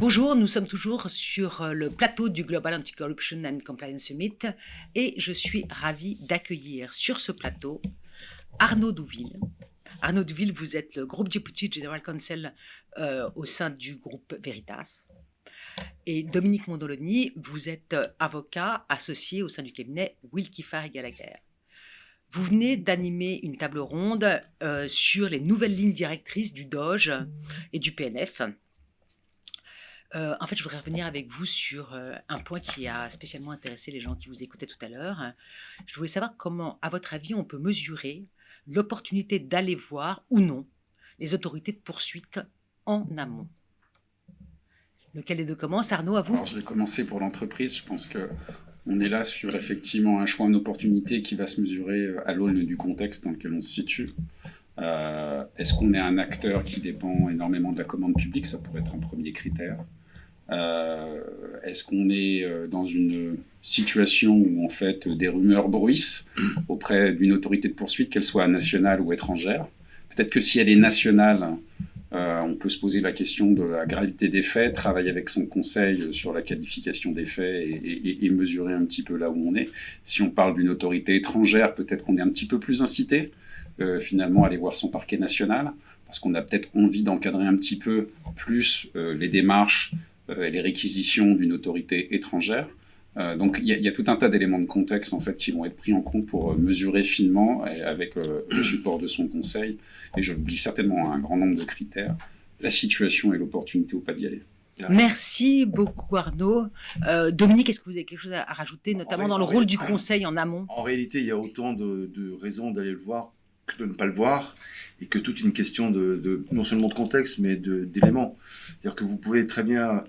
Bonjour, nous sommes toujours sur le plateau du Global Anti-Corruption and Compliance Summit et je suis ravie d'accueillir sur ce plateau Arnaud Douville. Arnaud Douville, vous êtes le Group Deputy General Counsel au sein du groupe Veritas. Et Dominique Mondoloni, vous êtes avocat associé au sein du cabinet Willkie Farr & Gallagher. Vous venez d'animer une table ronde sur les nouvelles lignes directrices du DOGE et du PNF. En fait, je voudrais revenir avec vous sur un point qui a spécialement intéressé les gens qui vous écoutaient tout à l'heure. Je voulais savoir comment, à votre avis, on peut mesurer l'opportunité d'aller voir ou non les autorités de poursuite en amont. Lequel des deux commence? Arnaud, à vous? Alors, je vais commencer pour l'entreprise. Je pense qu'on est là sur effectivement un choix, une opportunité qui va se mesurer à l'aune du contexte dans lequel on se situe. Est-ce qu'on est un acteur qui dépend énormément de la commande publique? Ça pourrait être un premier critère. Est-ce qu'on est dans une situation où en fait des rumeurs bruissent auprès d'une autorité de poursuite, qu'elle soit nationale ou étrangère? Peut-être que si elle est nationale, on peut se poser la question de la gravité des faits, travailler avec son conseil sur la qualification des faits et mesurer un petit peu là où on est. Si on parle d'une autorité étrangère, peut-être qu'on est un petit peu plus incité finalement à aller voir son parquet national, parce qu'on a peut-être envie d'encadrer un petit peu plus les démarches et les réquisitions d'une autorité étrangère. Donc il y a tout un tas d'éléments de contexte en fait qui vont être pris en compte pour mesurer finement avec le support de son conseil, et je dis certainement un grand nombre de critères, la situation et l'opportunité ou pas d'y aller. Merci beaucoup Arnaud. Dominique, est-ce que vous avez quelque chose à rajouter, notamment dans le rôle du conseil en amont? En réalité, il y a autant de raisons d'aller le voir que de ne pas le voir, et que toute une question non seulement de contexte, mais d'éléments. C'est-à-dire que vous pouvez très bien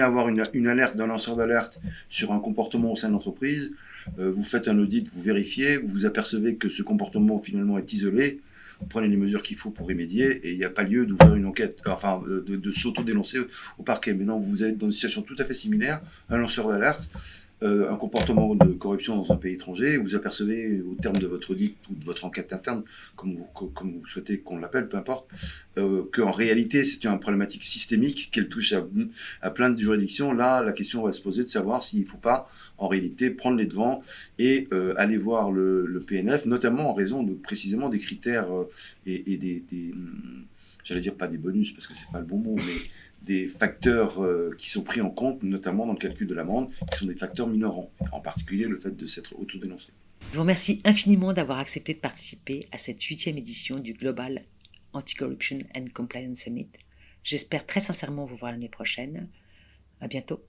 avoir une alerte d'un lanceur d'alerte sur un comportement au sein de l'entreprise. Vous faites un audit, vous vérifiez, vous vous apercevez que ce comportement finalement est isolé. Vous prenez les mesures qu'il faut pour remédier, et il n'y a pas lieu d'ouvrir une enquête, enfin de s'auto-dénoncer au parquet. Maintenant, vous êtes dans une situation tout à fait similaire, un lanceur d'alerte, un comportement de corruption dans un pays étranger, vous apercevez au terme de votre audit ou de votre enquête interne, comme vous souhaitez qu'on l'appelle, peu importe, qu'en réalité c'est une problématique systémique, qu'elle touche à plein de juridictions. Là, la question va se poser de savoir s'il ne faut pas en réalité prendre les devants et aller voir le PNF, notamment en raison de précisément des critères et j'allais dire pas des bonus parce que c'est pas le bon mot, mais des facteurs qui sont pris en compte, notamment dans le calcul de l'amende, qui sont des facteurs minorants, en particulier le fait de s'être autodénoncé. Je vous remercie infiniment d'avoir accepté de participer à cette 8e édition du Global Anti-Corruption and Compliance Summit. J'espère très sincèrement vous voir l'année prochaine. À bientôt.